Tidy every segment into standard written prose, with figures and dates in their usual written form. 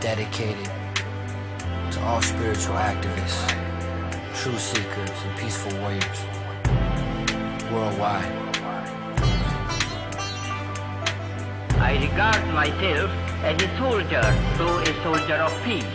dedicated to all spiritual activists, truth seekers, and peaceful warriors worldwide. I regard myself as a soldier, though a soldier of peace.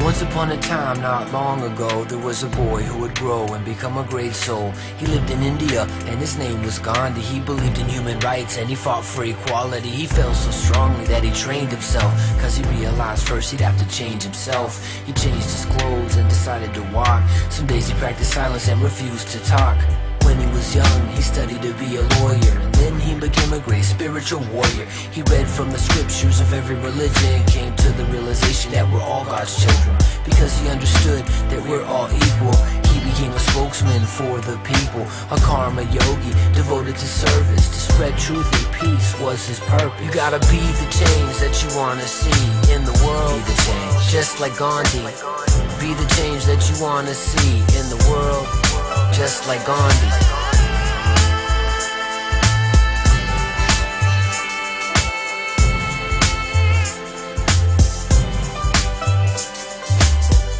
Once upon a time, not long ago, there was a boy who would grow and become a great soul. He lived in India and his name was Gandhi. He believed in human rights and he fought for equality. He felt so strongly that he trained himself, cause he realized first he'd have to change himself. He changed his clothes and decided to walk. Some days he practiced silence and refused to talk. When he was young, he studied to be a lawyer, and then he became a great spiritual warrior. He read from the scriptures of every religion, came to the realization that we're all God's children. Because he understood that we're all equal, he became a spokesman for the people, a karma yogi devoted to service. To spread truth and peace was his purpose. You gotta be the change that you wanna see in the world. Be the change, just like Gandhi. Be the change that you wanna see in the world, just like Gandhi.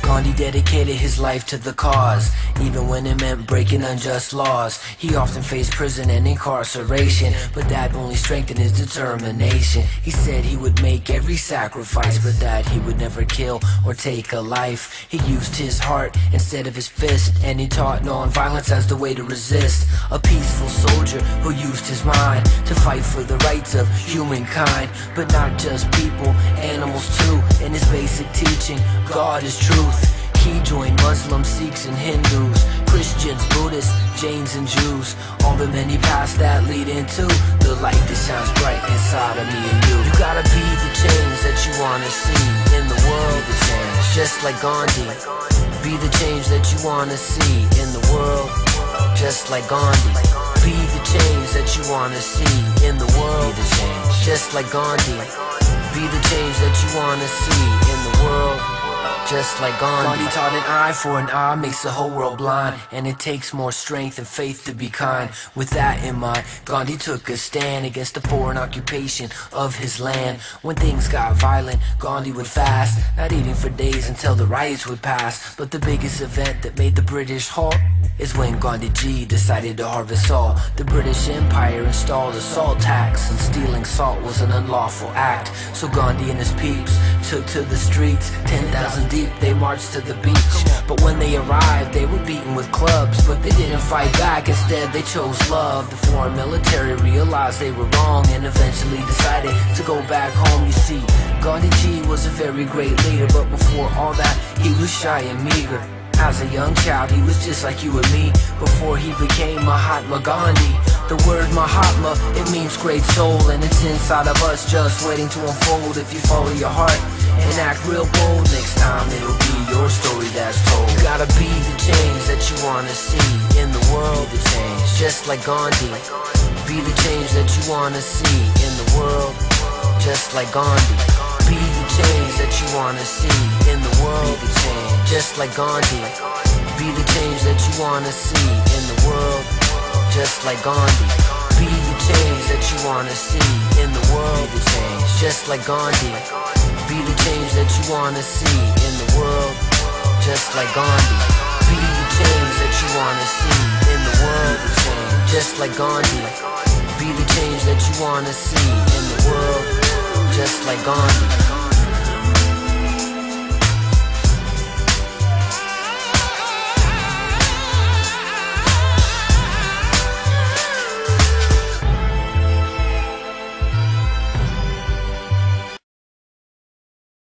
Gandhi dedicated his life to the cause, even when it meant breaking unjust laws. He often faced prison and incarceration, but that only strengthened his determination. He said he would make every sacrifice, but that he would never kill or take a life. He used his heart instead of his fist, and he taught non-violence as the way to resist. A peaceful soldier who used his mind to fight for the rights of humankind, but not just people, animals too. In his basic teaching, God is truth. He joined Muslims, Sikhs, and Hindus, Christians, Buddhists, Jains, and Jews. All the many paths that lead into the light that shines bright inside of me and you. You gotta be the change that you wanna see in the world. The change, just like Gandhi. Be the change that you wanna see in the world, just like Gandhi. Be the change that you wanna see in the world. Be the change, just like Gandhi. Be the change that you wanna see in the world, just like Gandhi. Gandhi taught an eye for an eye makes the whole world blind, and it takes more strength and faith to be kind. With that in mind, Gandhi took a stand against the foreign occupation of his land. When things got violent, Gandhi would fast, not eating for days until the riots would pass. But the biggest event that made the British halt is when Gandhi G decided to harvest all. The British Empire installed a salt tax, and stealing salt was an unlawful act. So Gandhi and his peeps took to the streets, 10,000 deep, they marched to the beach. But when they arrived, they were beaten with clubs, but they didn't fight back, instead they chose love. The foreign military realized they were wrong and eventually decided to go back home. You see, Gandhi G was a very great leader, but before all that, he was shy and meager. As a young child, he was just like you and me before he became Mahatma Gandhi. The word Mahatma, it means great soul, and it's inside of us just waiting to unfold. If you follow your heart and act real bold, next time it'll be your story that's told. You gotta be the change that you wanna see in the world. Be the change, just like Gandhi. Be the change that you wanna see in the world, just like Gandhi. Be the change that you wanna see in the world. Be the change, just like Gandhi. Be the change that you wanna see in the world, just like Gandhi. Be the change that you wanna see in the world. Be the change, just like Gandhi. Be the change that you wanna see in the world, just like Gandhi. Be the change that you wanna see in the world. The change, just like Gandhi. Be the change that you wanna see in the world, just like Gandhi.